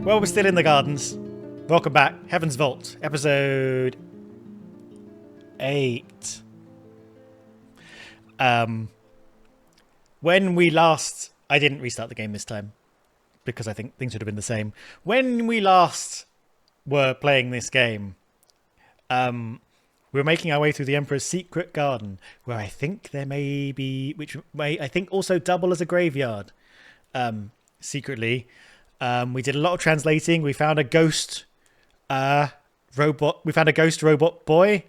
Well, we're still in the gardens. Welcome back. Heaven's Vault, episode 8. When we last... I didn't restart the game this time, because I think things would have been the same. When we last were playing this game, we were making our way through the Emperor's secret garden, where I think there may be... which may, I think, also double as a graveyard, secretly. We did a lot of translating. We found a ghost robot. We found a ghost robot boy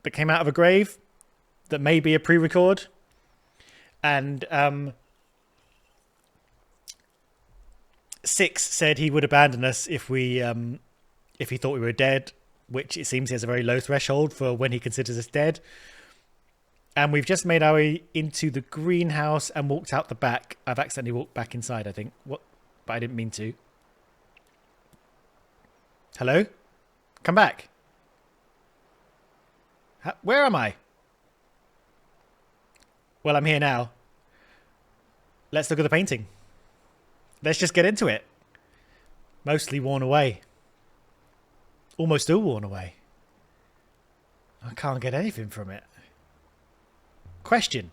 that came out of a grave that may be a pre-record. And Six said he would abandon us if he thought we were dead, which it seems he has a very low threshold for when he considers us dead. And we've just made our way into the greenhouse and walked out the back. I've accidentally walked back inside, I think. What? But I didn't mean to. Hello? Come back. Where am I? Well, I'm here now. Let's look at the painting. Let's just get into it. Mostly worn away. Almost all worn away. I can't get anything from it. Question.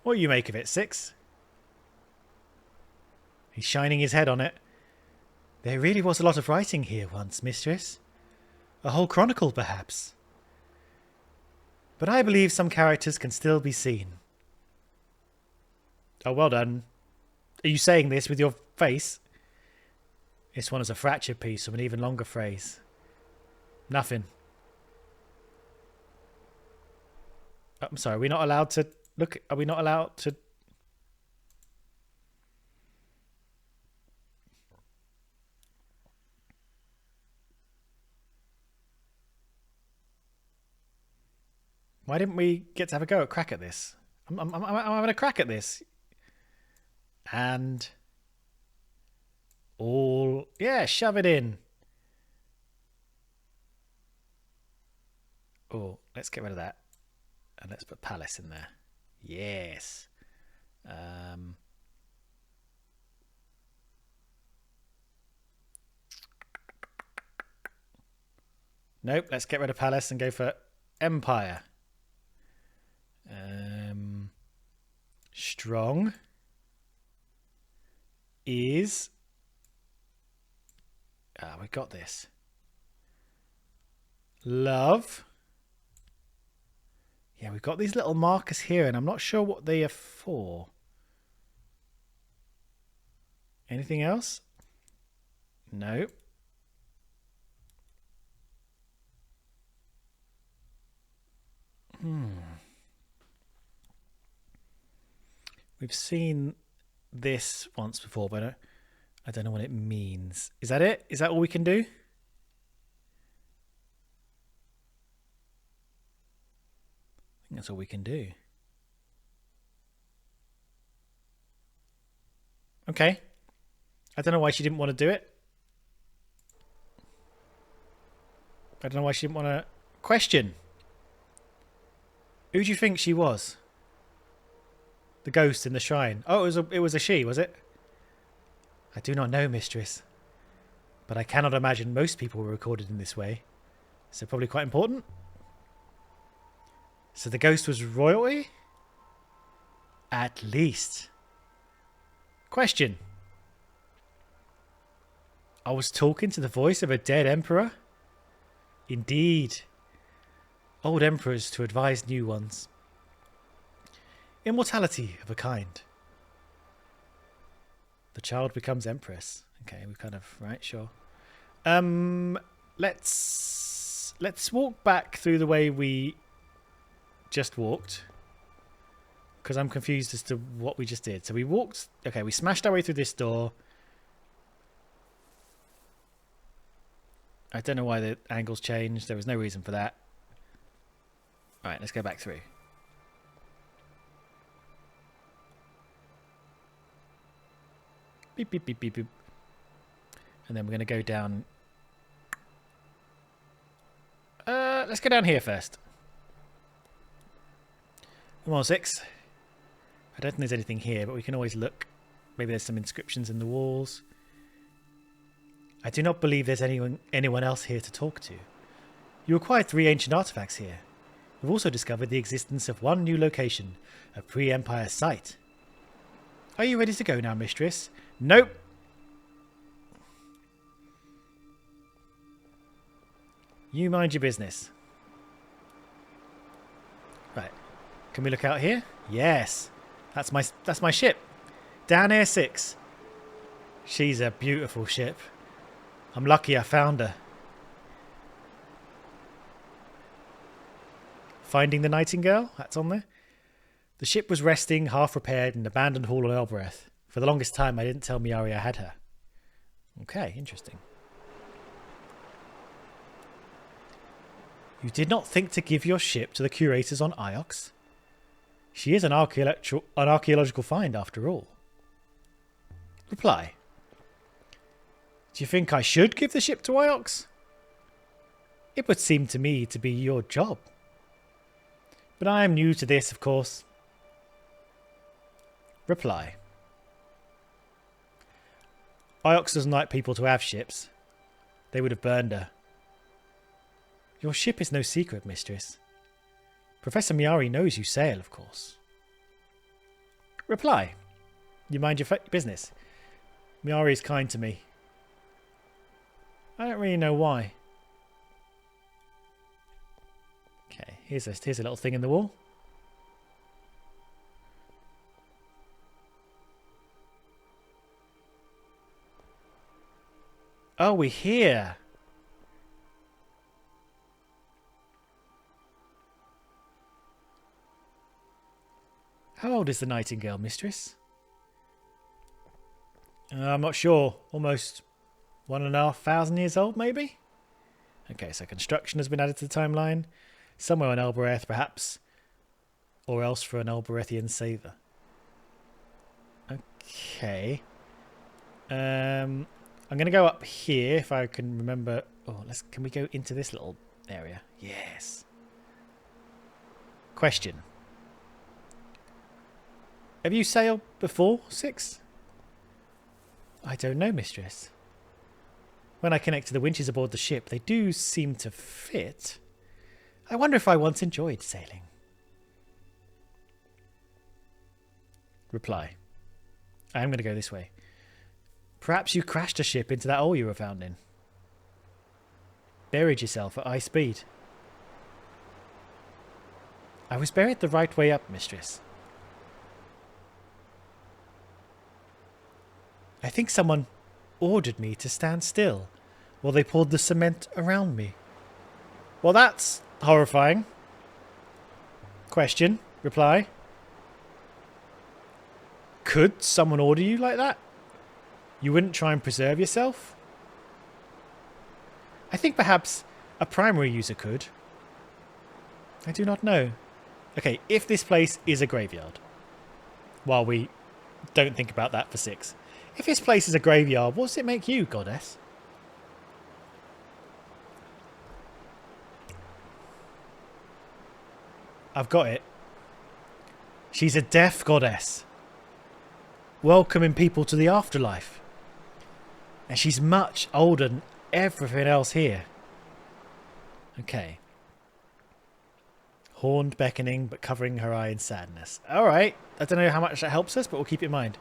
What do you make of it, Six? He's shining his head on it. There really was a lot of writing here once, mistress. A whole chronicle, perhaps. But I believe some characters can still be seen. Oh, well done. Are you saying this with your face? This one is a fractured piece of an even longer phrase. Nothing. Oh, I'm sorry, are we not allowed to look? Are we not allowed to... Why didn't we get to have a go at crack at this? I'm having a crack at this. And... all... yeah, shove it in. Oh, let's get rid of that. And let's put palace in there. Yes. Nope, let's get rid of palace and go for empire. Strong is... we got this. Love. Yeah, we've got these little markers here, and I'm not sure what they are for. Anything else? No. We've seen this once before, but I don't know what it means. Is that it? Is that all we can do? I think that's all we can do. Okay. I don't know why she didn't want to do it. I don't know why she didn't want to... Question. Who do you think she was? The ghost in the shrine. Oh, it was a she, was it? I do not know, mistress. But I cannot imagine most people were recorded in this way. So probably quite important. So the ghost was royalty? At least. Question. I was talking to the voice of a dead emperor? Indeed. Old emperors to advise new ones. Immortality of a kind. The child becomes empress. Okay, we kind of... right, sure. Let's walk back through the way we just walked. Because I'm confused as to what we just did. So we walked... okay, we smashed our way through this door. I don't know why the angles changed. There was no reason for that. Alright, let's go back through. Beep, beep, beep, beep, beep. And then we're going to go down... let's go down here first. Come on, Six. I don't think there's anything here, but we can always look. Maybe there's some inscriptions in the walls. I do not believe there's anyone else here to talk to. You acquired 3 ancient artifacts here. We've also discovered the existence of one new location, a pre-Empire site. Are you ready to go now, mistress? Nope. You mind your business. Right. Can we look out here? Yes. That's my ship. Down Air 6. She's a beautiful ship. I'm lucky I found her. Finding the Nightingale? That's on there. The ship was resting, half repaired, in an abandoned hall on Elbereth. For the longest time, I didn't tell Miari I had her. Okay, interesting. You did not think to give your ship to the curators on Iox? She is an archaeological find, after all. Reply. Do you think I should give the ship to Iox? It would seem to me to be your job. But I am new to this, of course. Reply. Iox doesn't like people to have ships. They would have burned her. Your ship is no secret, mistress. Professor Miari knows you sail, of course. Reply. You mind your business. Miari is kind to me. I don't really know why. Okay, here's a little thing in the wall. Oh, we're here. How old is the Nightingale, mistress? I'm not sure. Almost 1,500 years old, maybe? Okay, so construction has been added to the timeline. Somewhere on Elbereth, perhaps. Or else for an Elberethian saver. Okay. I'm going to go up here if I can remember. Oh, can we go into this little area? Yes. Question. Have you sailed before, 6? I don't know, mistress. When I connect to the winches aboard the ship, they do seem to fit. I wonder if I once enjoyed sailing. Reply. I am going to go this way. Perhaps you crashed a ship into that hole you were found in. Buried yourself at high speed. I was buried the right way up, mistress. I think someone ordered me to stand still while they poured the cement around me. Well, that's horrifying. Question. Reply. Could someone order you like that? You wouldn't try and preserve yourself? I think perhaps a primary user could. I do not know. Okay, if this place is a graveyard, while we don't think about that for 6. If this place is a graveyard, what does it make you, goddess? I've got it. She's a death goddess. Welcoming people to the afterlife. And she's much older than everything else here. Okay. Horned, beckoning, but covering her eye in sadness. Alright. I don't know how much that helps us, but we'll keep it in mind.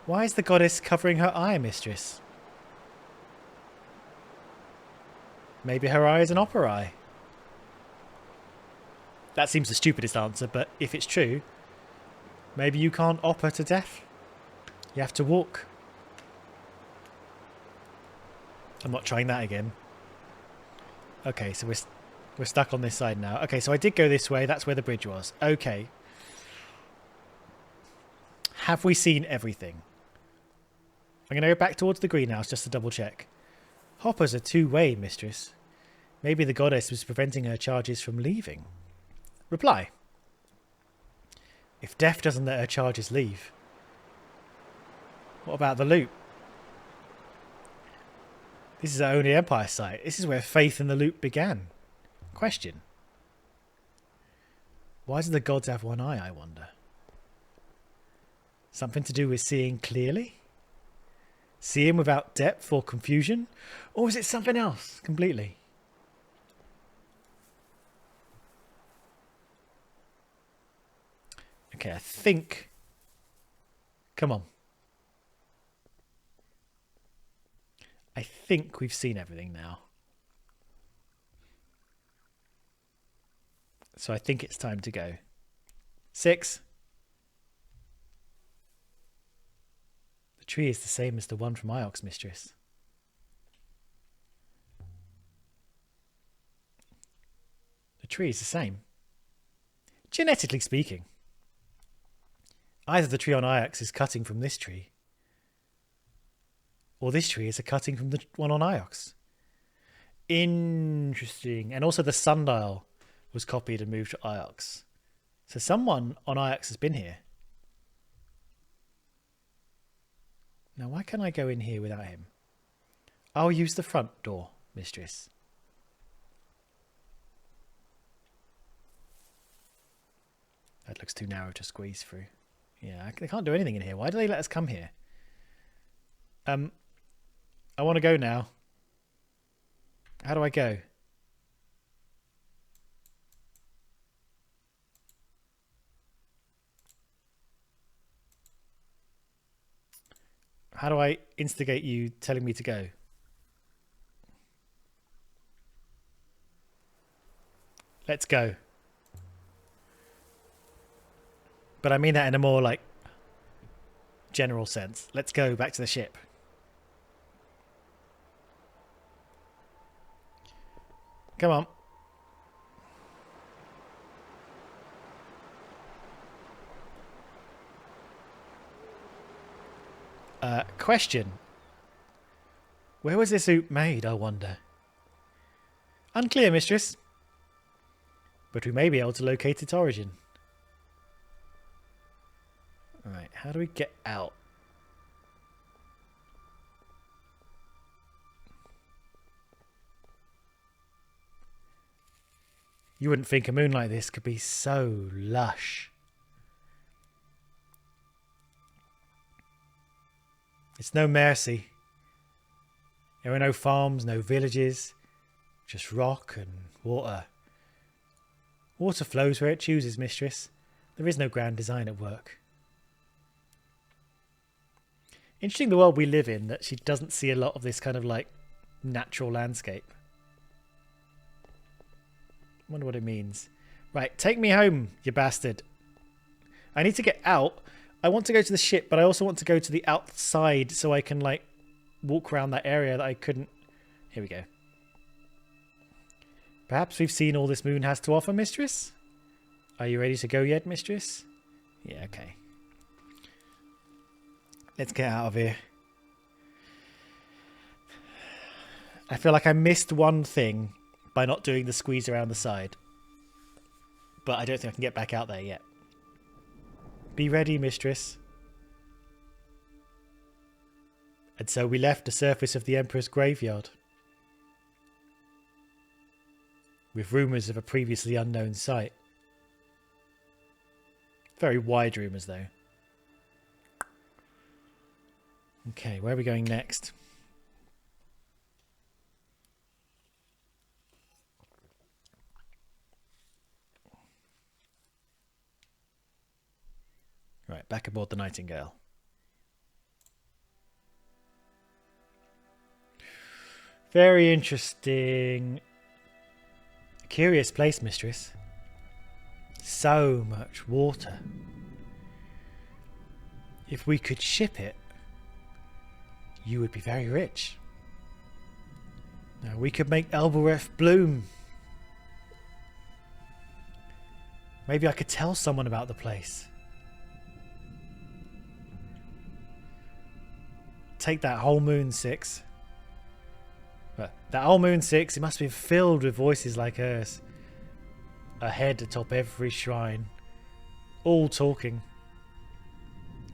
Why is the goddess covering her eye, mistress? Maybe her eye is an opera eye. That seems the stupidest answer, but if it's true, maybe you can't opera to death. You have to walk. I'm not trying that again. Okay, so we're stuck on this side now. Okay, so I did go this way. That's where the bridge was. Okay. Have we seen everything? I'm going to go back towards the greenhouse just to double check. Hoppers are two-way, mistress. Maybe the goddess was preventing her charges from leaving. Reply. If death doesn't let her charges leave, what about the loot? This is our only Empire site. This is where faith in the loot began. Question. Why do the gods have one eye, I wonder? Something to do with seeing clearly? See him without depth or confusion? Or is it something else completely? Okay, I think... Come on. I think we've seen everything now. So I think it's time to go. 6. The tree is the same as the one from Iox, Mistress. The tree is the same. Genetically speaking. Either the tree on Iox is cutting from this tree, or this tree is a cutting from the one on Iox. Interesting. And also the sundial was copied and moved to Iox. So someone on Iox has been here. Now why can't I go in here without him? I'll use the front door, Mistress. That looks too narrow to squeeze through. Yeah, they can't do anything in here. Why do they let us come here? I want to go now. How do I go? How do I instigate you telling me to go? Let's go. But I mean that in a more like general sense. Let's go back to the ship. Come on. Question. Where was this oop made, I wonder? Unclear, Mistress. But we may be able to locate its origin. Alright, how do we get out? You wouldn't think a moon like this could be so lush. It's no mercy. There are no farms, no villages, just rock and water. Water flows where it chooses, Mistress. There is no grand design at work. Interesting the world we live in, that she doesn't see a lot of this kind of like natural landscape. Wonder what it means. Right, take me home, you bastard. I need to get out. I want to go to the ship, but I also want to go to the outside so I can like walk around that area that I couldn't. Here we go. Perhaps we've seen all this moon has to offer, Mistress? Are you ready to go yet, Mistress? Yeah, okay. Let's get out of here. I feel like I missed one thing by not doing the squeeze around the side. But I don't think I can get back out there yet. Be ready, Mistress. And so we left the surface of the Emperor's graveyard. With rumours of a previously unknown site. Very wide rumours though. Okay, where are we going next? Right, back aboard the Nightingale. Very interesting. Curious place, Mistress. So much water. If we could ship it, you would be very rich. Now we could make Elbereth bloom. Maybe I could tell someone about the place. Take that whole moon, 6. But that whole moon, 6, it must be filled with voices like hers. A head atop every shrine. All talking.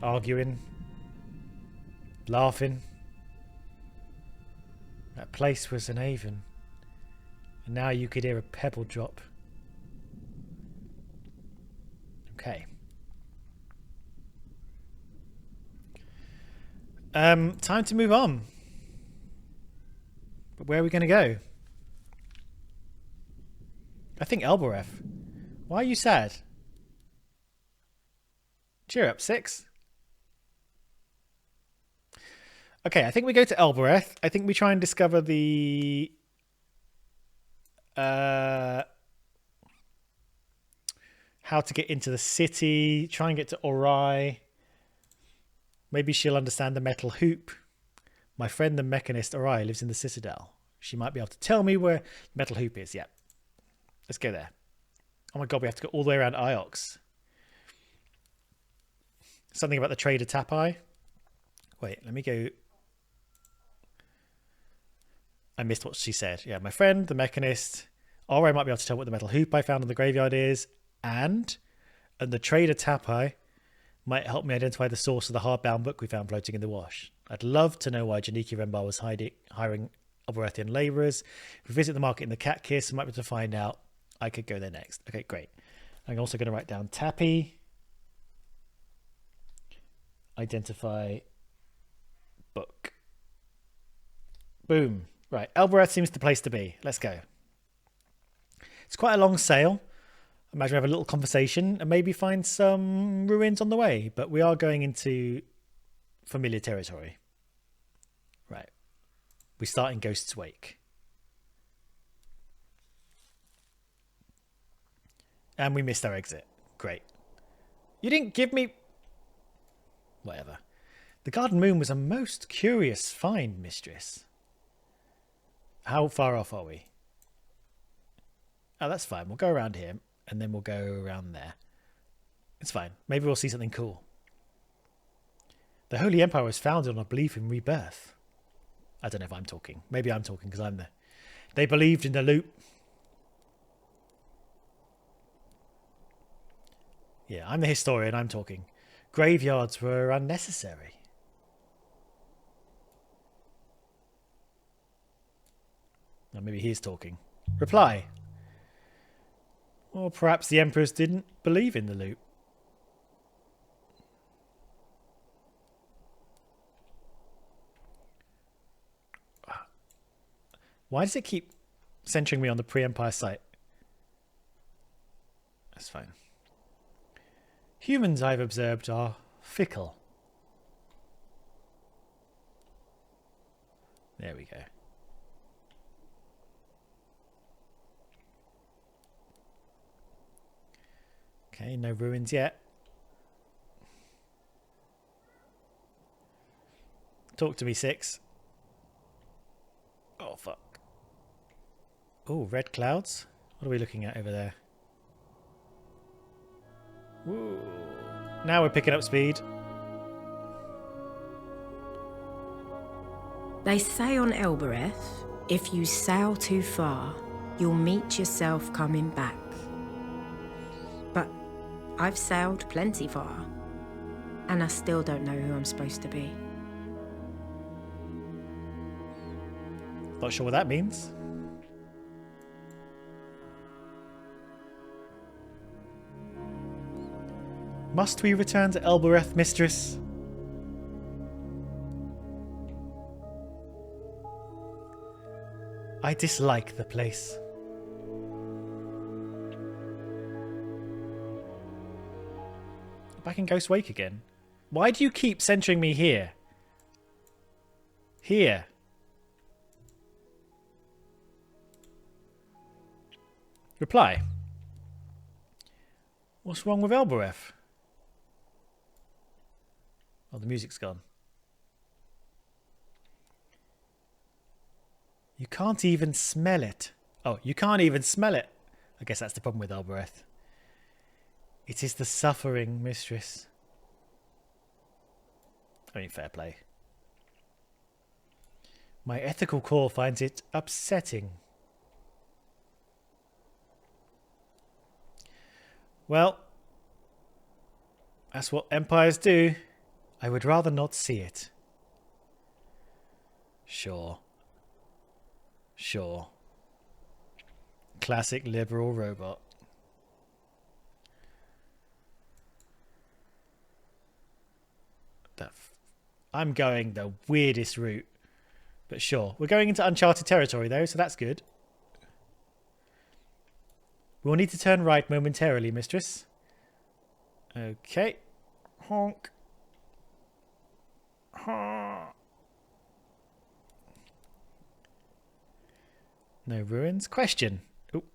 Arguing. Laughing. That place was an haven. And now you could hear a pebble drop. Okay. Time to move on. But where are we going to go? I think Elbereth. Why are you sad? Cheer up, 6. Okay, I think we go to Elbereth. I think we try and discover the... how to get into the city. Try and get to Oroi. Maybe she'll understand the metal hoop. My friend the mechanist Oroi lives in the Citadel. She might be able to tell me where metal hoop is. Yep. Let's go there. Oh my god, we have to go all the way around Iox. Something about the trader Tapai. Wait, let me go... I missed what she said. Yeah, my friend, the mechanist. Or I might be able to tell what the metal hoop I found in the graveyard is. And the trader Tapai might help me identify the source of the hardbound book we found floating in the wash. I'd love to know why Janiki Rembar was hiring Alberethian labourers. If we visit the market in the Cat Kiss, I might be able to find out. I could go there next. Okay, great. I'm also going to write down Tappy. Identify book. Boom. Right, Albereth seems the place to be. Let's go. It's quite a long sail. Imagine we have a little conversation and maybe find some ruins on the way. But we are going into familiar territory. Right. We start in Ghost's Wake. And we missed our exit. Great. You didn't give me... Whatever. The Garden Moon was a most curious find, mistress. How far off are we? Oh, that's fine. We'll go around here and then we'll go around there. It's fine. Maybe we'll see something cool. The Holy Empire was founded on a belief in rebirth. I don't know if I'm talking. Maybe I'm talking because I'm there. They believed in the loop. Yeah, I'm the historian. I'm talking. Graveyards were unnecessary. Now maybe he's talking. Reply. Or perhaps the emperors didn't believe in the loop. Why does it keep centering me on the pre-empire site? That's fine. Humans, I've observed, are fickle. There we go. Okay, no ruins yet. Talk to me, 6. Oh, fuck. Oh, red clouds? What are we looking at over there? Woo. Now we're picking up speed. They say on Elbereth, if you sail too far, you'll meet yourself coming back. But I've sailed plenty far, and I still don't know who I'm supposed to be. Not sure what that means. Must we return to Elbereth, mistress? I dislike the place. Back in Ghost Wake again. Why do you keep centering me here? Here. Reply. What's wrong with Elbereth? Oh, the music's gone. You can't even smell it. Oh, you can't even smell it. I guess that's the problem with Elbereth. It is the suffering, mistress. I mean, fair play. My ethical core finds it upsetting. Well, that's what empires do. I would rather not see it. Sure. Sure. Classic liberal robot. I'm going the weirdest route. But sure. We're going into uncharted territory, though, so that's good. We'll need to turn right momentarily, mistress. Okay. Honk. Honk. No ruins. Question. Oop.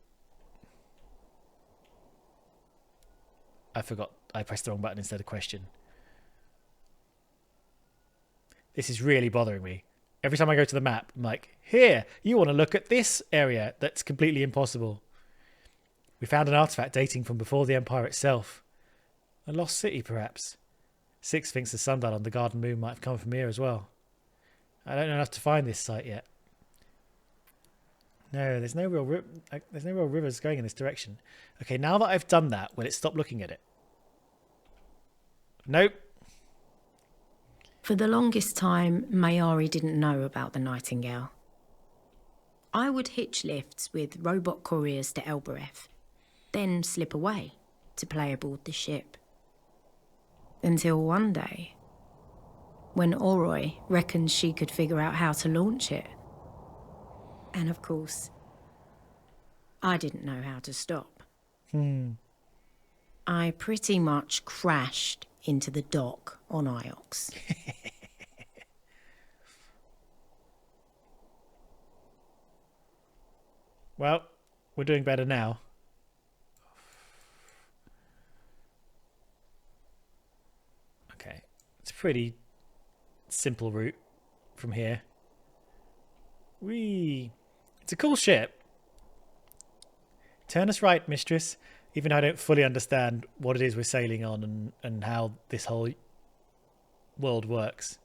I forgot. I pressed the wrong button instead of question. This is really bothering me. Every time I go to the map, I'm like, here, you want to look at this area that's completely impossible. We found an artifact dating from before the Empire itself. A lost city, perhaps. Six thinks the sundial on the Garden Moon might have come from here as well. I don't know enough to find this site yet. No, there's no real rivers going in this direction. Okay, now that I've done that, will it stop looking at it? Nope. For the longest time, Mayari didn't know about the Nightingale. I would hitch lifts with robot couriers to Elbereth, then slip away to play aboard the ship. Until one day, when Oroi reckoned she could figure out how to launch it. And of course, I didn't know how to stop. I pretty much crashed into the dock on Iox. Well, we're doing better now. Okay, it's a pretty simple route from here. It's a cool ship. Turn us right, mistress. Even though I don't fully understand what it is we're sailing on and how this whole world works.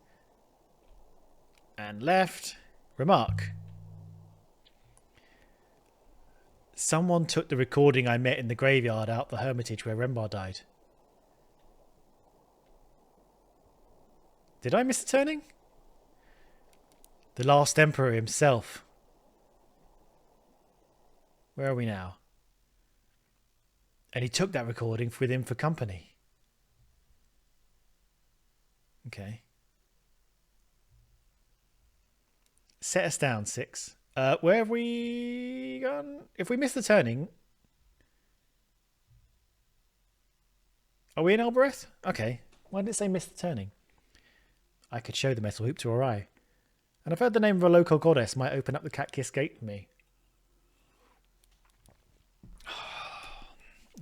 And left. Remark. Someone took the recording I met in the graveyard out the hermitage where Rembar died. Did I miss the turning? The last emperor himself. Where are we now? And he took that recording with him for company. Okay. Set us down, 6. Where have we gone? If we miss the turning... Are we in Elbereth? Okay. Why did it say miss the turning? I could show the metal hoop to Oroi. And I've heard the name of a local goddess might open up the Cat-Kiss gate for me.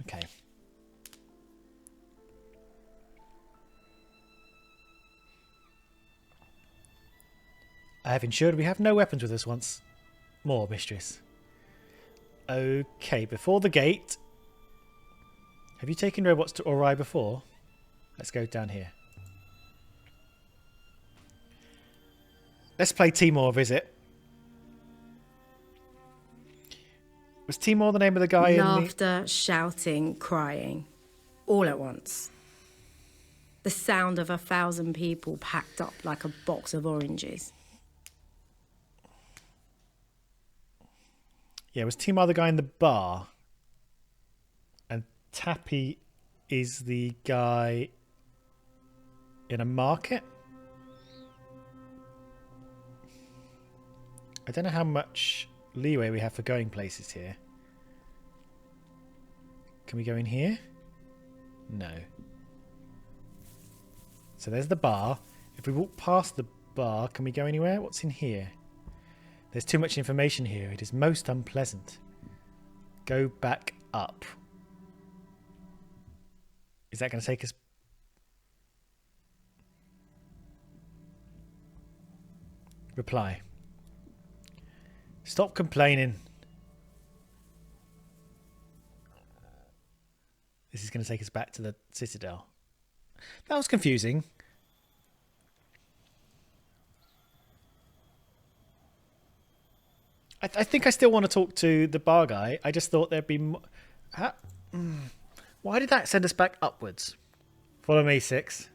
Okay. I have ensured we have no weapons with us once more, mistress. Okay, before the gate. Have you taken robots to Oroi before? Let's go down here. Let's play Timor a visit. Was Timor the name of the guy in the... Laughter, shouting, crying, all at once. The sound of 1,000 people packed up like a box of oranges. Yeah, was Timor the guy in the bar? And Tappy is the guy in a market? I don't know how much leeway we have for going places here. Can we go in here? No. So there's the bar. If we walk past the bar, can we go anywhere? What's in here? There's too much information here. It is most unpleasant. Go back up. Is that going to take us... Reply. Stop complaining. This is going to take us back to the Citadel. That was confusing. I think I still want to talk to the bar guy. I just thought there'd be more... Why did that send us back upwards? Follow me, 6.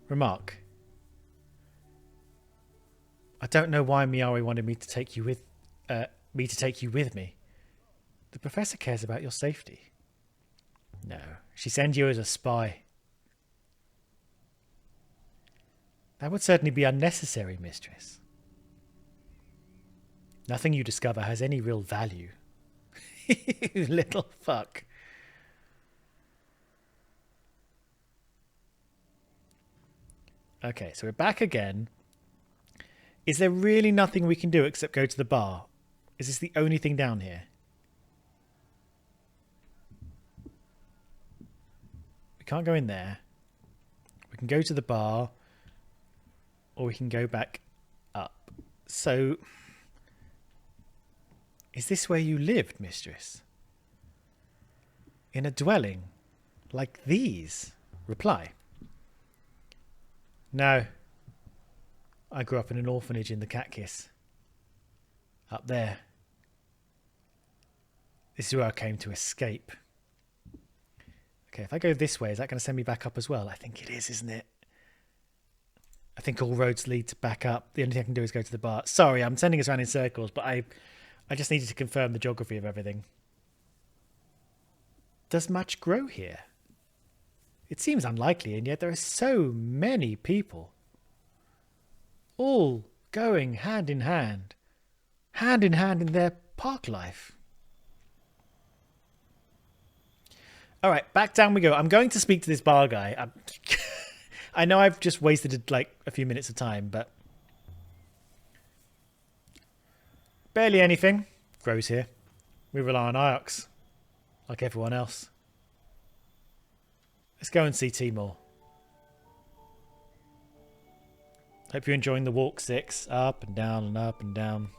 Remark. I don't know why Miari wanted me to take you with me. The professor cares about your safety. No, she sends you as a spy. That would certainly be unnecessary, mistress. Nothing you discover has any real value. You little fuck. Okay, so we're back again. Is there really nothing we can do except go to the bar? Is this the only thing down here? We can't go in there. We can go to the bar. Or we can go back up. So, is this where you lived, mistress? In a dwelling like these? Reply. No. I grew up in an orphanage in the Catkiss. Up there. This is where I came to escape. Okay, if I go this way, is that going to send me back up as well? I think it is, isn't it? I think all roads lead to back up. The only thing I can do is go to the bar. Sorry, I'm sending us around in circles, but I just needed to confirm the geography of everything. Does much grow here? It seems unlikely, and yet there are so many people. All going hand in hand in their park life. All right, back down we go. I'm going to speak to this bar guy. I know I've just wasted like a few minutes of time, but barely anything grows here. We rely on Iox, like everyone else. Let's go and see Timor. Hope you're enjoying the walk 6. Up and down and up and down.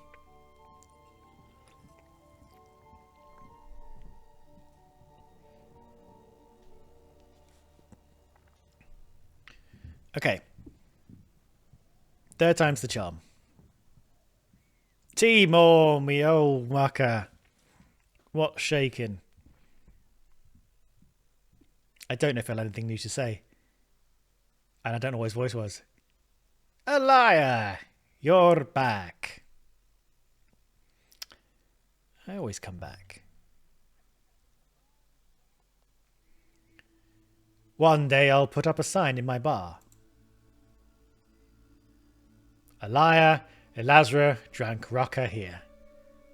Okay. 3rd time's the charm. Timor, me old mucker. What's shaking? I don't know if I had anything new to say. And I don't know what his voice was. A liar! You're back. I always come back. One day I'll put up a sign in my bar. A liar, Elazra drank Rocca here.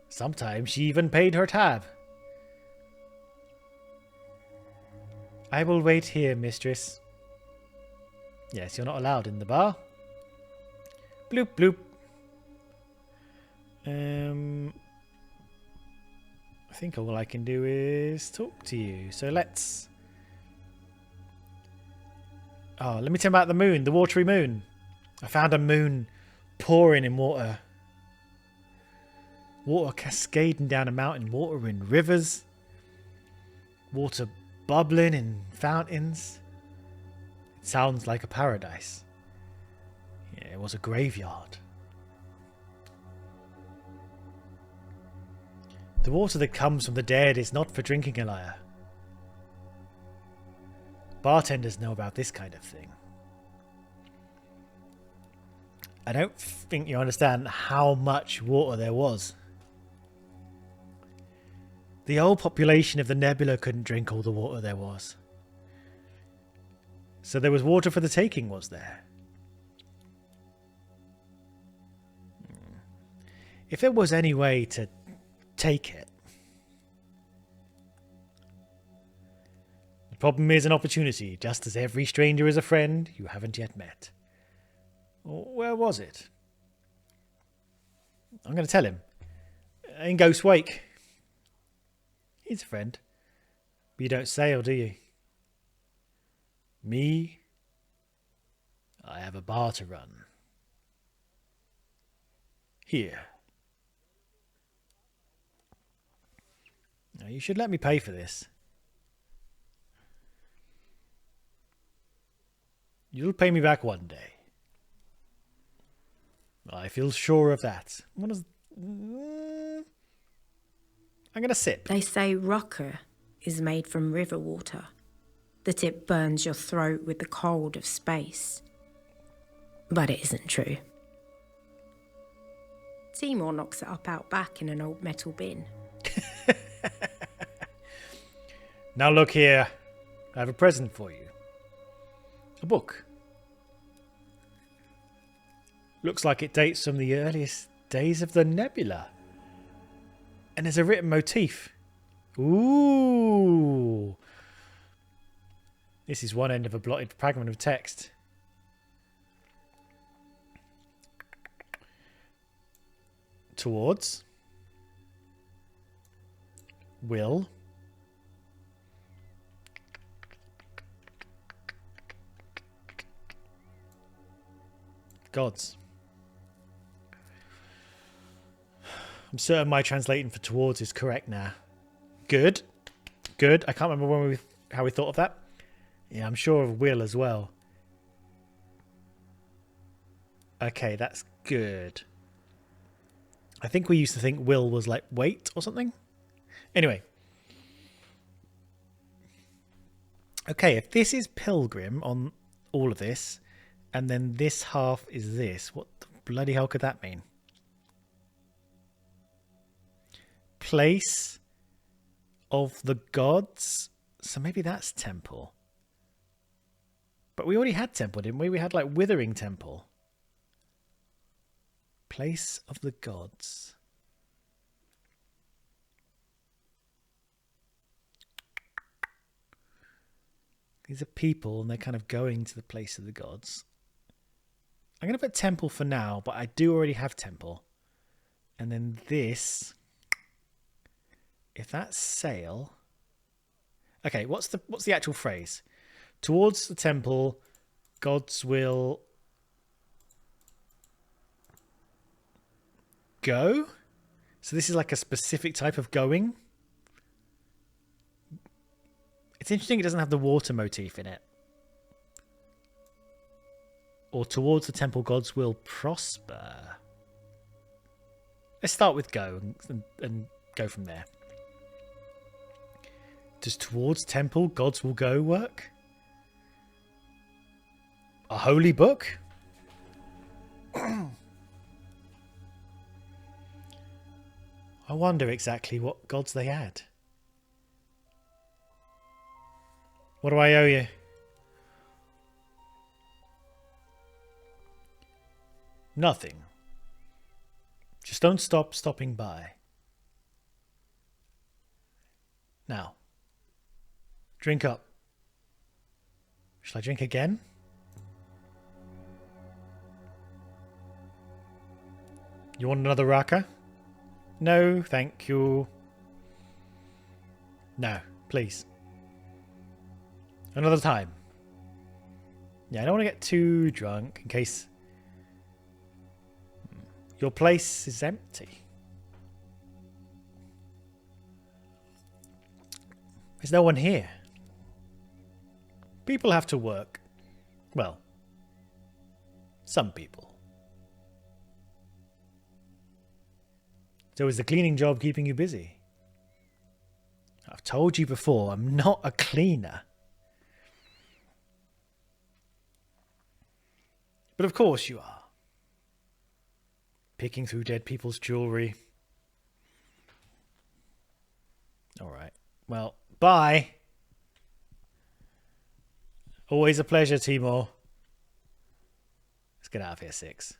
Sometimes she even paid her tab. I will wait here, mistress. Yes, you're not allowed in the bar. Bloop, bloop. I think all I can do is talk to you. So let's... Oh, let me tell you about the moon, the watery moon. I found a moon pouring in water. Water cascading down a mountain, water in rivers. Water bubbling in fountains. It sounds like a paradise. Yeah, it was a graveyard. The water that comes from the dead is not for drinking, Elia. Bartenders know about this kind of thing. I don't think you understand how much water there was. The whole population of the nebula couldn't drink all the water there was. So there was water for the taking, was there? If there was any way to take it. The problem is an opportunity, just as every stranger is a friend you haven't yet met. Where was it? I'm going to tell him. In Ghost Wake. He's a friend. But you don't sail, do you? Me? I have a bar to run. Here. Now, you should let me pay for this. You'll pay me back one day. I feel sure of that. What is... I'm going to sip. They say Rocca is made from river water, that it burns your throat with the cold of space. But it isn't true. Timor knocks it up out back in an old metal bin. Now look here. I have a present for you. A book. Looks like it dates from the earliest days of the nebula. And there's a written motif. Ooh. This is one end of a blotted fragment of text. Towards. Will. Gods. I'm certain my translating for towards is correct now. Good. Good. I can't remember how we thought of that. Yeah, I'm sure of will as well. Okay, that's good. I think we used to think will was like wait or something. Anyway. Okay, if this is pilgrim on all of this, and then this half is this, what the bloody hell could that mean? Place of the gods? So maybe that's temple. But we already had temple, didn't we? We had like withering temple. Place of the gods. These are people and they're kind of going to the place of the gods. I'm going to put temple for now, but I do already have temple. And then this, if that's sail. Okay, what's the actual phrase? Towards the temple, gods will go. So this is like a specific type of going. It's interesting it doesn't have the water motif in it. Or towards the temple, gods will prosper. Let's start with go and go from there. Does towards temple, gods will go work? A holy book? I wonder exactly what gods they had. What do I owe you? Nothing. Just don't stop stopping by. Now, drink up. Shall I drink again? You want another raka? No, thank you. No, please. Another time. Yeah, I don't want to get too drunk in case your place is empty. There's no one here. People have to work. Well, some people. So is the cleaning job keeping you busy? I've told you before, I'm not a cleaner. But of course you are. Picking through dead people's jewellery. Alright. Well, bye. Always a pleasure, Timor. Let's get out of here, Six.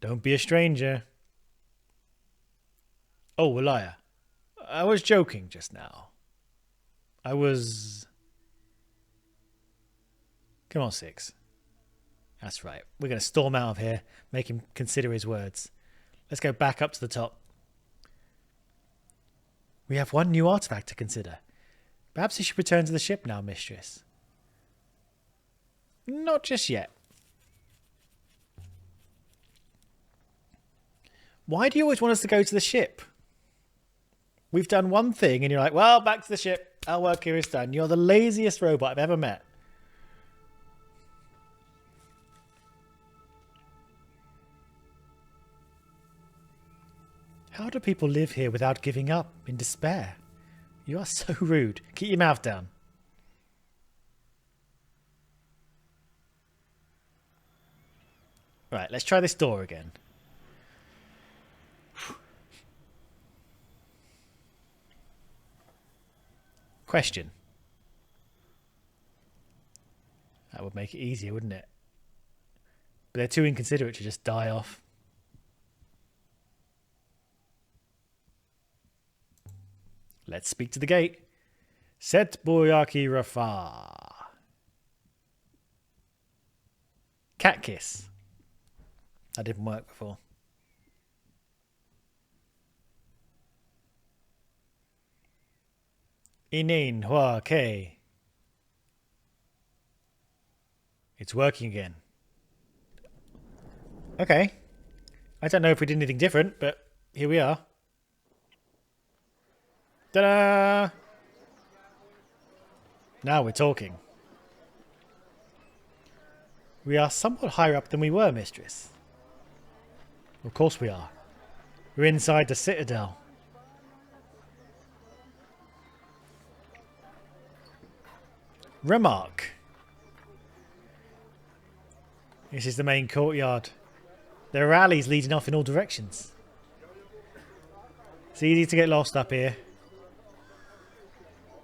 Don't be a stranger. Oh, a liar. I was joking just now. I was... Come on, Six. That's right. We're going to storm out of here, make him consider his words. Let's go back up to the top. We have one new artifact to consider. Perhaps you should return to the ship now, mistress. Not just yet. Why do you always want us to go to the ship? We've done one thing and you're like, well, back to the ship. Our work here is done. You're the laziest robot I've ever met. How do people live here without giving up in despair? You are so rude. Keep your mouth down. Right, let's try this door again. Question. That would make it easier, wouldn't it? But they're too inconsiderate to just die off. Let's speak to the gate. Set Boyaki Rafa. Cat kiss. That didn't work before. Inin Hua Ke. It's working again. Okay. I don't know if we did anything different, but here we are. Ta-da! Now we're talking. We are somewhat higher up than we were, mistress. Of course we are. We're inside the citadel. Remark. This is the main courtyard. There are alleys leading off in all directions. It's easy to get lost up here.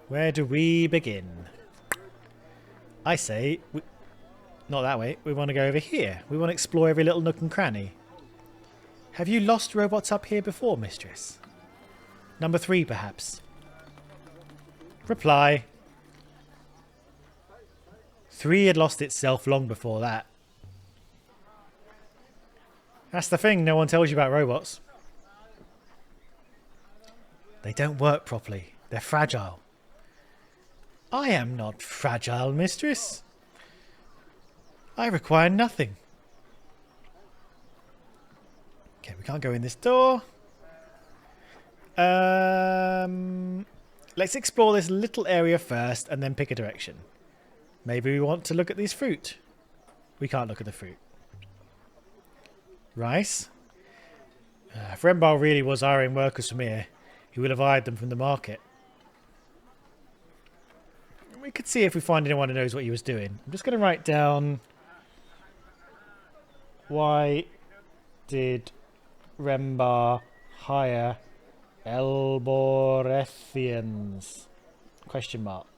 Where do we begin? I say, not that way. We want to go over here. We want to explore every little nook and cranny. Have you lost robots up here before, mistress? Number 3, perhaps? Reply. 3 had lost itself long before that. That's the thing, no one tells you about robots. They don't work properly. They're fragile. I am not fragile, mistress. I require nothing. Okay, we can't go in this door. Let's explore this little area first and then pick a direction. Maybe we want to look at these fruit. We can't look at the fruit. Rice. If Rembal really was hiring workers from here, he would have hired them from the market. We could see if we find anyone who knows what he was doing. I'm just going to write down... Why did Rembar hire Elborethians? Question mark.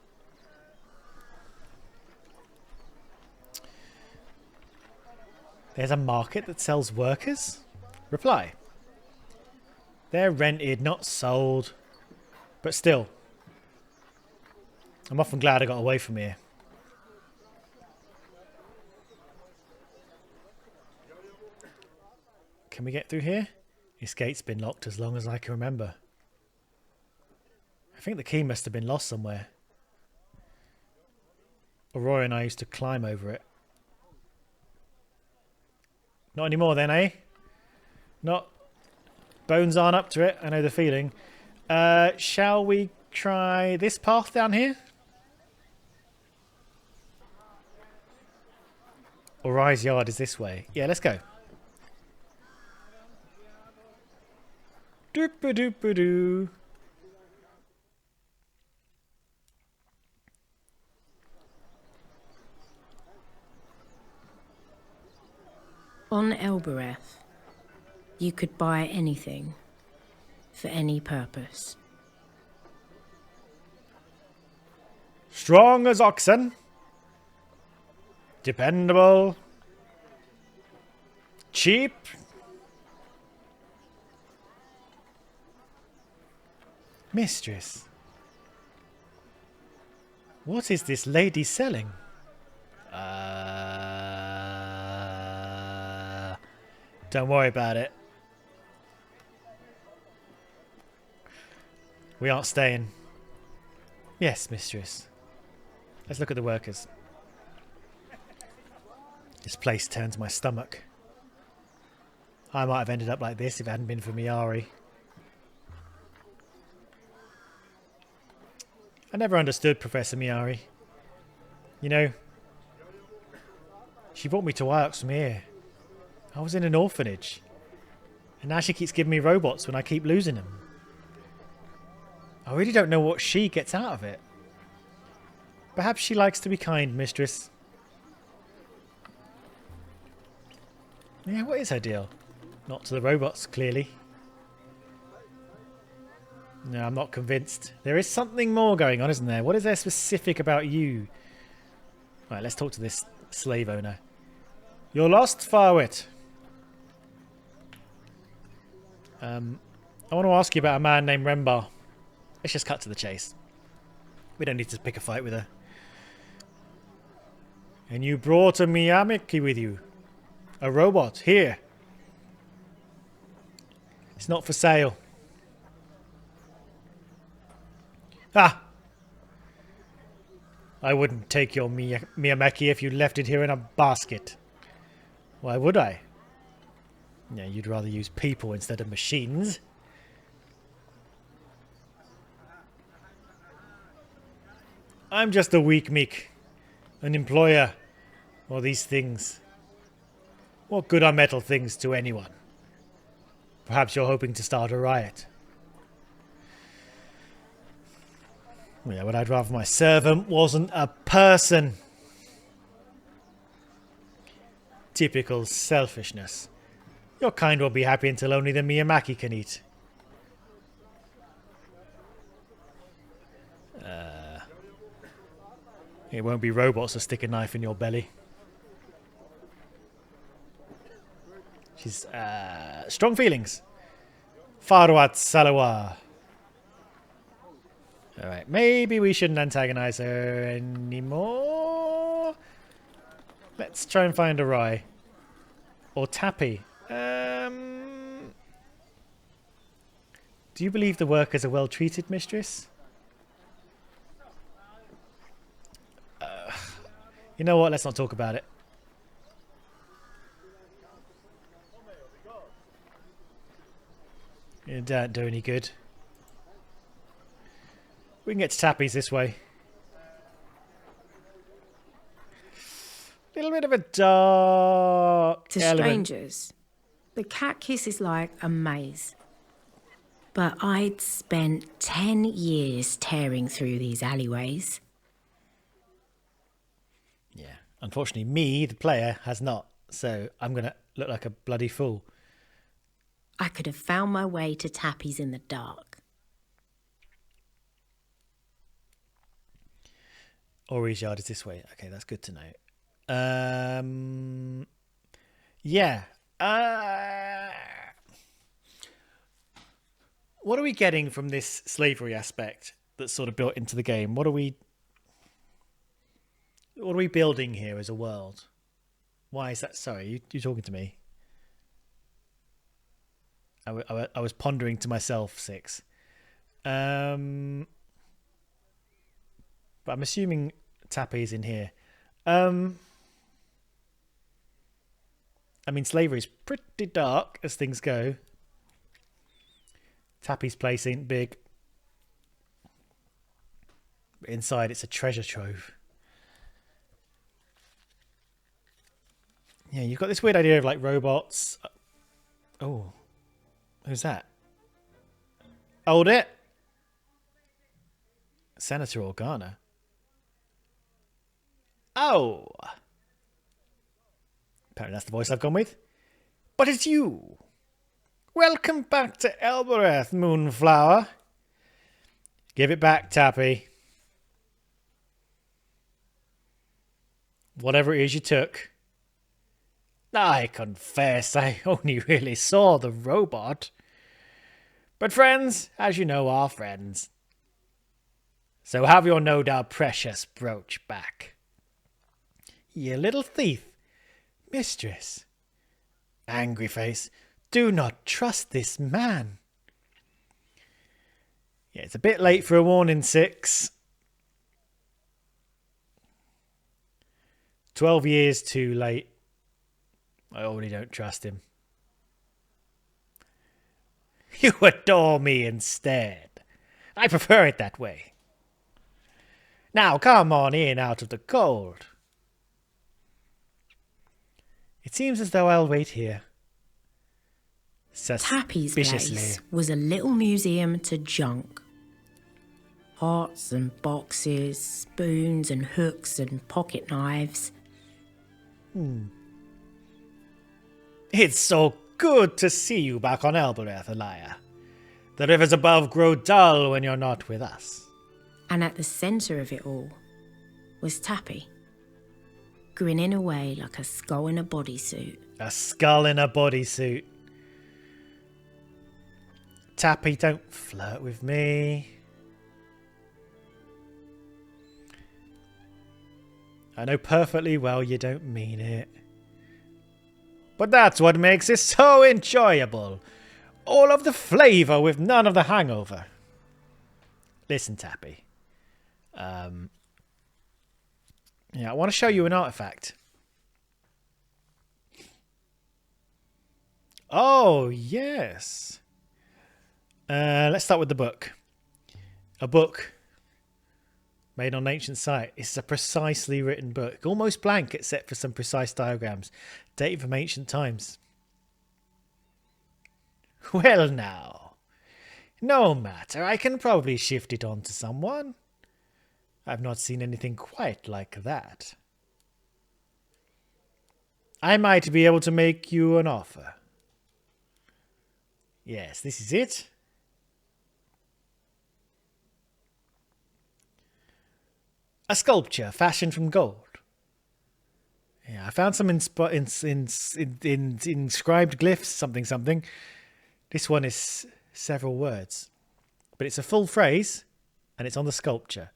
There's a market that sells workers? Reply. They're rented, not sold. But still. I'm often glad I got away from here. Can we get through here? This gate's been locked as long as I can remember. I think the key must have been lost somewhere. Oroi and I used to climb over it. Not anymore then, eh? Not. Bones aren't up to it. I know the feeling. Shall we try this path down here? Oroi's yard is this way. Yeah, let's go. Doop-a-doop-a-doo. On Elbereth, you could buy anything for any purpose. Strong as oxen. Dependable. Cheap. Mistress. What is this lady selling? Don't worry about it. We aren't staying. Yes, mistress. Let's look at the workers. This place turns my stomach. I might have ended up like this if it hadn't been for Miari. I never understood Professor Miari. You know, she brought me to Iox from here. I was in an orphanage. And now she keeps giving me robots when I keep losing them. I really don't know what she gets out of it. Perhaps she likes to be kind, mistress. Yeah, what is her deal? Not to the robots, clearly. No, I'm not convinced. There is something more going on, isn't there? What is there specific about you? Right, let's talk to this slave owner. You're lost, Farwit. I want to ask you about a man named Rembar. Let's just cut to the chase. We don't need to pick a fight with her. And you brought a Miyamiki with you. A robot. Here. It's not for sale. Ah! I wouldn't take your Miyamaki if you left it here in a basket. Why would I? Yeah, you'd rather use people instead of machines. I'm just a weak meek. An employer. All these things. What good are metal things to anyone? Perhaps you're hoping to start a riot. Yeah, but I'd rather my servant wasn't a person. Typical selfishness. Your kind won't be happy until only the Miyamaki can eat. It won't be robots that stick a knife in your belly. She's, strong feelings. Farwat Salawar. Alright, maybe we shouldn't antagonize her anymore. Let's try and find Oroi. Or Tappy. Do you believe the workers are well treated, mistress? You know what? Let's not talk about it. It don't do any good. We can get to Tappy's this way. A little bit of a dark To element. strangers, the cat kiss is like a maze. But I'd spent 10 years tearing through these alleyways. Yeah. Unfortunately, me, the player, has not. So I'm going to look like a bloody fool. I could have found my way to Tappy's in the dark. Ori's yard is this way. Okay, that's good to know. Yeah. What are we getting from this slavery aspect that's sort of built into the game? What are we building here as a world? Why is that? Sorry, you talking to me? I was pondering to myself, Six. But I'm assuming Tappy's in here. I mean, slavery's pretty dark as things go. Tappy's place ain't big. But inside, it's a treasure trove. Yeah, you've got this weird idea of like robots. Oh, who's that? Hold it. Senator Organa. Oh. Apparently that's the voice I've gone with. But it's you. Welcome back to Elbereth, Moonflower. Give it back, Tappy. Whatever it is you took. I confess I only really saw the robot. But friends, as you know, are friends. So have your no doubt precious brooch back. You little thief. Mistress. Angry face. Do not trust this man. Yeah, it's a bit late for a warning, Six. 12 years too late. I already don't trust him. You adore me instead. I prefer it that way. Now come on in out of the cold. It seems as though I'll wait here. Tappy's place was a little museum to junk. Pots and boxes, spoons and hooks and pocket knives. It's so good to see you back on Elbereth, Elia. The rivers above grow dull when you're not with us. And at the centre of it all was Tappy, grinning away like a skull in a bodysuit. A skull in a bodysuit. Tappy, don't flirt with me. I know perfectly well you don't mean it. But that's what makes it so enjoyable. All of the flavour with none of the hangover. Listen, Tappy. Yeah, I want to show you an artifact. Oh, yes. Let's start with the book. A book made on an ancient site. It's a precisely written book. Almost blank except for some precise diagrams. Dated from ancient times. Well now. No matter. I can probably shift it on to someone. I've not seen anything quite like that. I might be able to make you an offer. Yes, this is it. A sculpture fashioned from gold. Yeah, I found some inscribed glyphs, something. This one is several words, but it's a full phrase, and it's on the sculpture.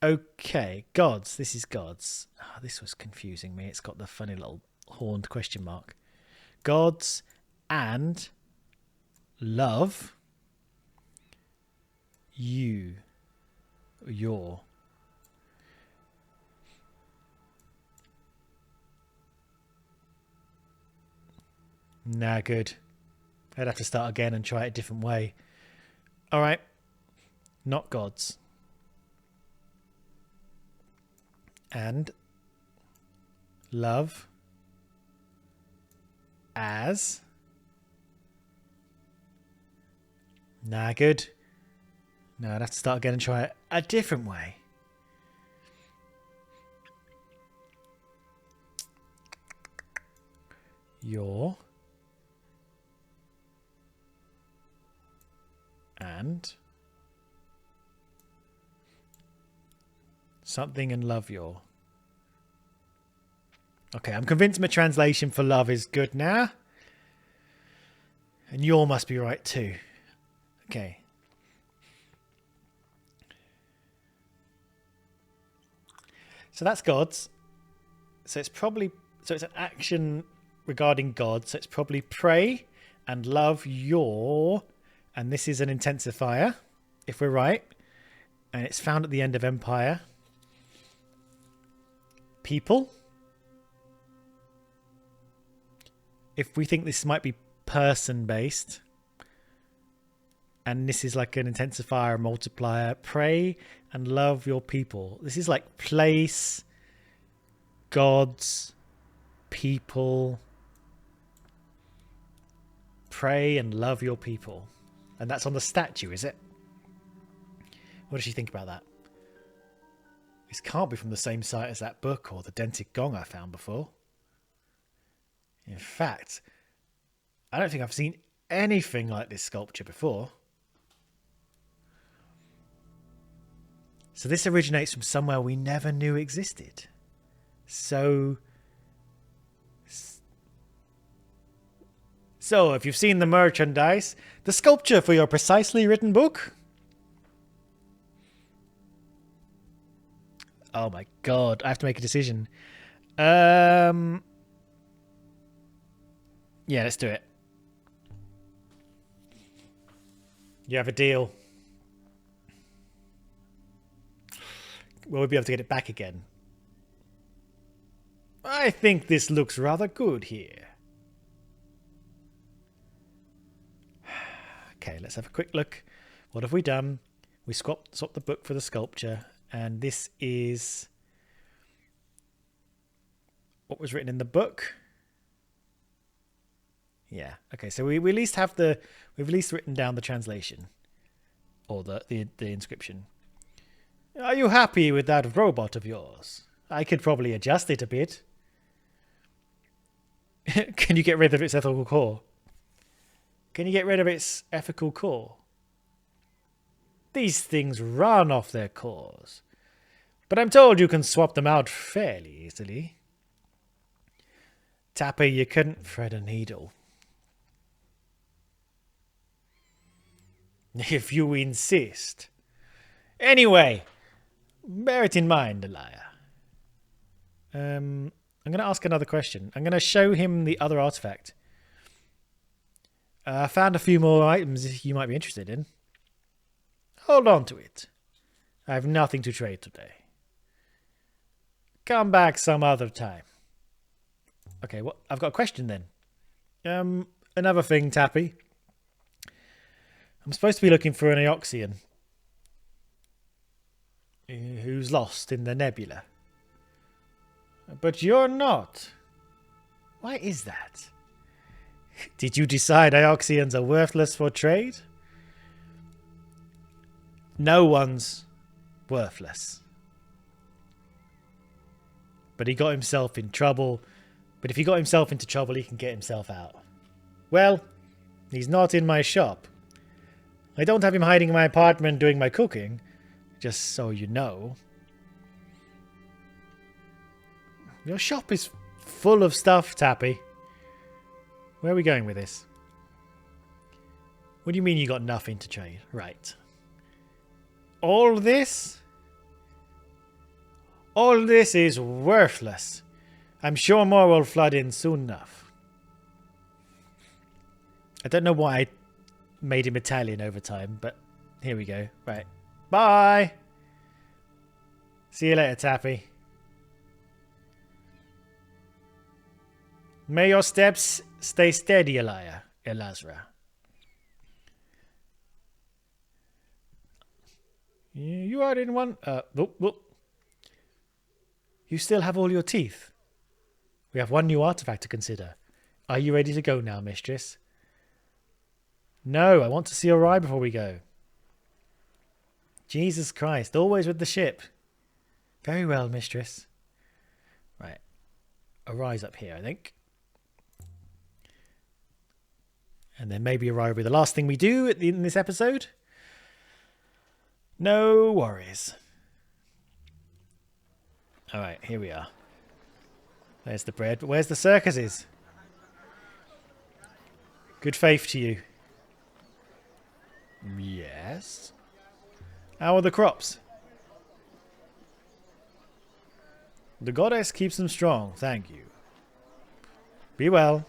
Okay, gods. This is gods. Oh, this was confusing me. It's got the funny little horned question mark. Gods and love you. Your. Nah, good. I'd have to start again and try it a different way. Alright. Not gods. And love as. Nah, good. No, I'd have to start again and try it a different way. Your. And. Something and love your. Okay, I'm convinced my translation for love is good now. And your must be right too. Okay. So that's gods. So it's probably, so it's an action regarding God. So it's probably pray and love your, and this is an intensifier, if we're right. And it's found at the end of empire. People. If we think this might be person based, and this is like an intensifier, multiplier, pray and love your people. This is like place, gods, people, pray and love your people. And that's on the statue, is it? What does she think about that? This can't be from the same site as that book or the dented gong I found before. In fact, I don't think I've seen anything like this sculpture before. So this originates from somewhere we never knew existed. So if you've seen the merchandise, the sculpture for your precisely written book. Oh my god, I have to make a decision. Yeah, let's do it. You have a deal. Will we be able to get it back again? I think this looks rather good here. Okay, let's have a quick look. What have we done? We swapped the book for the sculpture. And this is what was written in the book. Yeah. Okay. So we at least have we've at least written down the translation or the inscription. Are you happy with that robot of yours? I could probably adjust it a bit. Can you get rid of its ethical core? Can you get rid of its ethical core? These things run off their cores. But I'm told you can swap them out fairly easily. Tappy, you couldn't thread a needle. If you insist. Anyway, bear it in mind, Elia. I'm going to ask another question. I'm going to show him the other artifact. I found a few more items you might be interested in. Hold on to it. I have nothing to trade today. Come back some other time. Okay, well, I've got a question then. Another thing, Tappy. I'm supposed to be looking for an Eoxian who's lost in the nebula. But you're not. Why is that? Did you decide Eoxians are worthless for trade? No one's worthless. But he got himself in trouble. But if he got himself into trouble, he can get himself out. Well, he's not in my shop. I don't have him hiding in my apartment doing my cooking, just so you know. Your shop is full of stuff, Tappy. Where are we going with this? What do you mean you got nothing to trade? Right. All this? All this is worthless. I'm sure more will flood in soon enough. I don't know why I made him Italian over time, but here we go. Right. Bye! See you later, Tappy. May your steps stay steady, Elazra. You are in one... whoop. You still have all your teeth. We have one new artifact to consider. Are you ready to go now, mistress? No, I want to see Oroi before we go. Jesus Christ, always with the ship. Very well, mistress. Right. Oroi's up here, I think. And then maybe Oroi will be the last thing we do in this episode. No worries. Alright, here we are. There's the bread. But where's the circuses? Good faith to you. Yes. How are the crops? The goddess keeps them strong, thank you. Be well.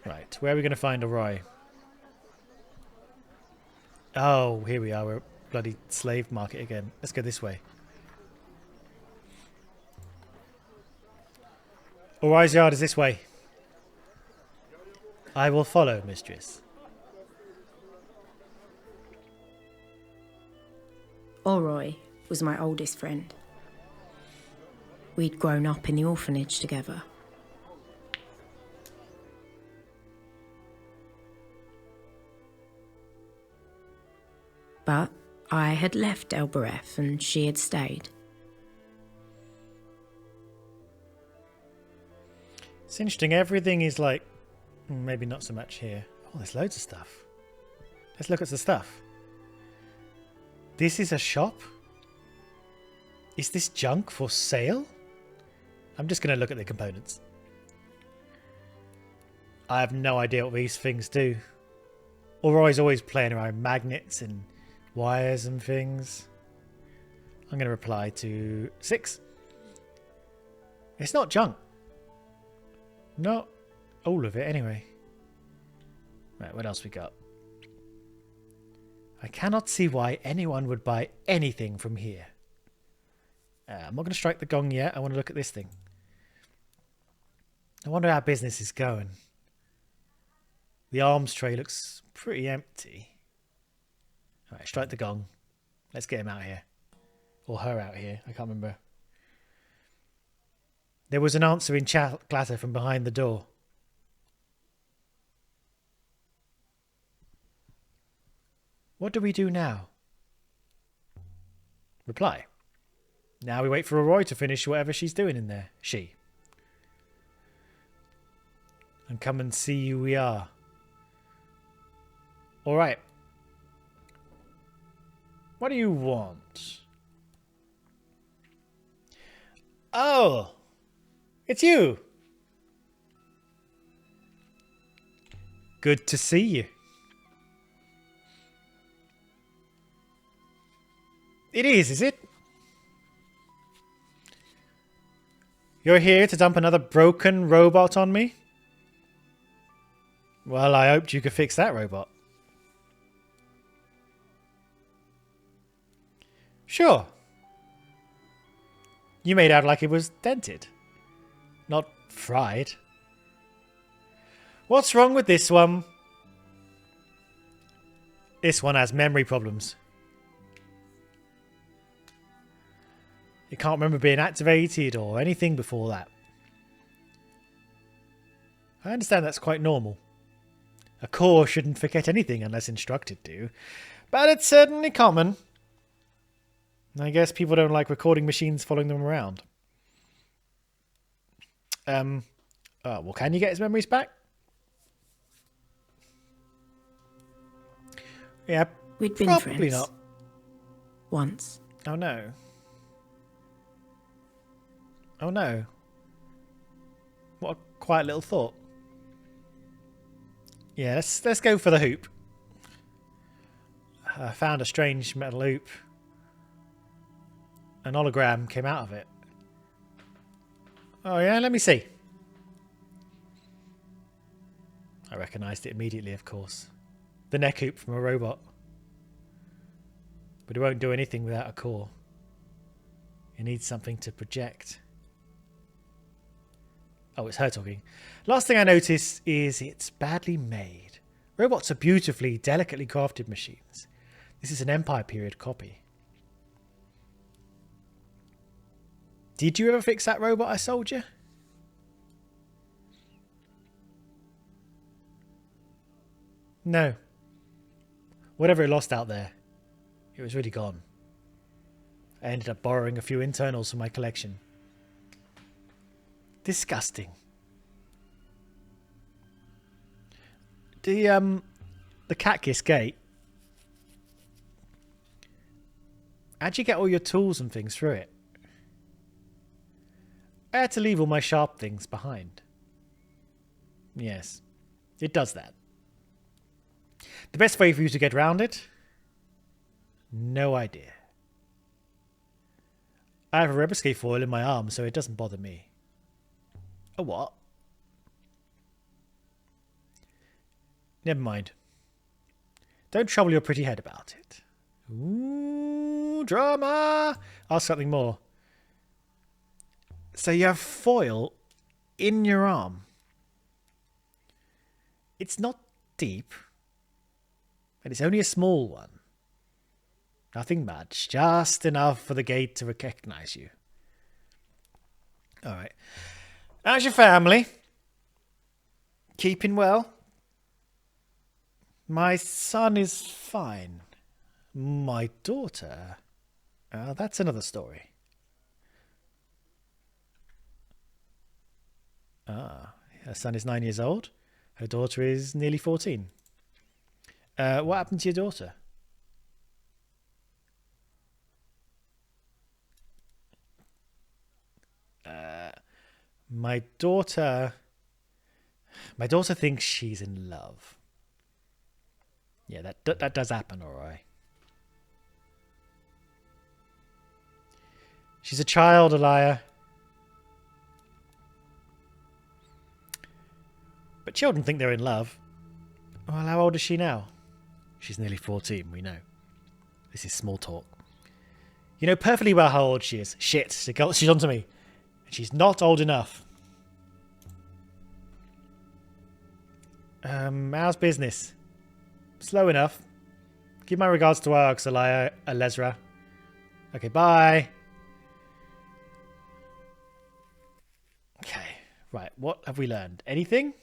Right, where are we going to find Oroi? Oh, here we are. We're at bloody slave market again. Let's go this way. Oroi's yard is this way. I will follow, mistress. Oroi was my oldest friend. We'd grown up in the orphanage together. But I had left Elbereth and she had stayed. It's interesting. Everything is like... maybe not so much here. Oh, there's loads of stuff. Let's look at the stuff. This is a shop? Is this junk for sale? I'm just going to look at the components. I have no idea what these things do. Oroi's always playing around magnets and wires and things. I'm going to reply to 6. It's not junk. Not all of it, anyway. Right, what else we got? I cannot see why anyone would buy anything from here. I'm not going to strike the gong yet. I want to look at this thing. I wonder how business is going. The arms tray looks pretty empty. Alright, strike the gong. Let's get him out here. Or her out here. I can't remember. There was an answering clatter from behind the door. What do we do now? Reply. Now we wait for Oroi to finish whatever she's doing in there. She. And come and see who we are. Alright. What do you want? Oh, it's you. Good to see you. It is it? You're here to dump another broken robot on me? Well, I hoped you could fix that robot. Sure. You made out like it was dented, not fried. What's wrong with this one? This one has memory problems. It can't remember being activated or anything before that. I understand that's quite normal. A core shouldn't forget anything unless instructed to, but it's certainly common. I guess people don't like recording machines following them around. Well, can you get his memories back? Yeah, We'd been probably friends. not. Once. Oh no. Oh no. What a quiet little thought. Yeah, let's go for the hoop. I found a strange metal hoop. An hologram came out of it. Oh yeah, let me see. I recognised it immediately, of course. The neck hoop from a robot. But it won't do anything without a core. It needs something to project. Oh, it's her talking. Last thing I noticed is it's badly made. Robots are beautifully, delicately crafted machines. This is an Empire period copy. Did you ever fix that robot I sold you? No. Whatever it lost out there, it was really gone. I ended up borrowing a few internals from my collection. Disgusting. The Catkiss gate. How'd you get all your tools and things through it? I had to leave all my sharp things behind. Yes, it does that. The best way for you to get around it? No idea. I have a rebusque foil in my arm, so it doesn't bother me. A what? Never mind. Don't trouble your pretty head about it. Ooh, drama! Ask something more. So you have foil in your arm. It's not deep. And it's only a small one. Nothing much. Just enough for the gate to recognize you. Alright. How's your family? Keeping well? My son is fine. My daughter? That's another story. Her son is 9 years old. Her daughter is nearly 14. What happened to your daughter? My daughter thinks she's in love. Yeah, that does happen, Oroi. She's a child, Elia. But children think they're in love. Well, how old is she now? She's nearly 14, we know. This is small talk. You know perfectly well how old she is. Shit, she's onto me. And she's not old enough. How's business? Slow enough. Give my regards to Arx, Alezra. Okay, bye. Okay, right. What have we learned? Anything?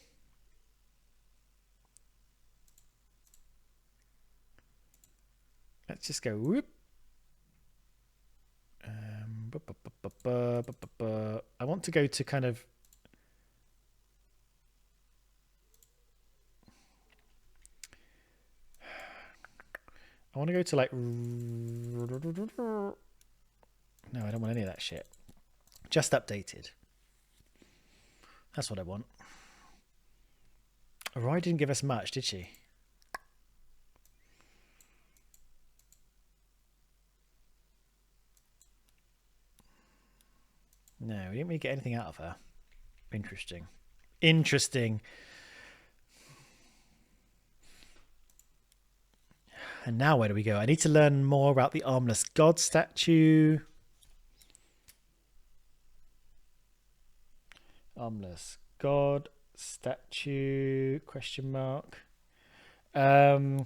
Let's just go whoop. I want to go to kind of I want to go to like... No, I don't want any of that shit. Just updated. That's what I want. Oroi didn't give us much, did she? No, we didn't really get anything out of her. Interesting. Interesting. And now where do we go? I need to learn more about the armless god statue. Armless god statue, question mark. Why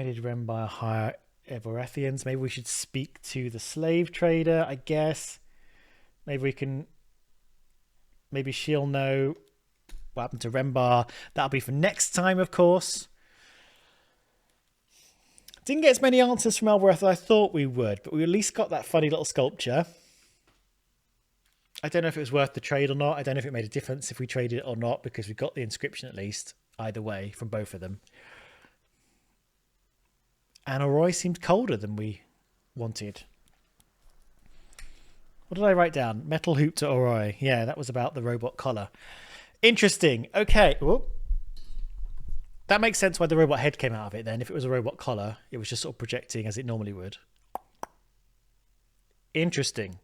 did Rembar hire Evorethians? Maybe we should speak to the slave trader, I guess. Maybe we can... Maybe she'll know what happened to Rembar. That'll be for next time, of course. Didn't get as many answers from Elbereth as I thought we would, but we at least got that funny little sculpture. I don't know if it was worth the trade or not. I don't know if it made a difference if we traded it or not, because we got the inscription at least, either way, from both of them. And Oroi seemed colder than we wanted. What did I write down? Metal hoop to Oroi. Yeah, that was about the robot collar. Interesting. Okay. Whoop. That makes sense why the robot head came out of it then. If it was a robot collar, it was just sort of projecting as it normally would. Interesting.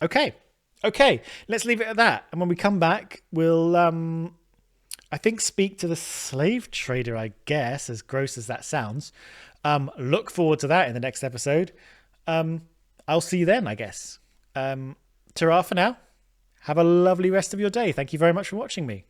Okay. Okay. Let's leave it at that. And when we come back, we'll, I think, speak to the slave trader, I guess, as gross as that sounds. Look forward to that in the next episode. I'll see you then, I guess. Ta-ra for now. Have a lovely rest of your day. Thank you very much for watching me.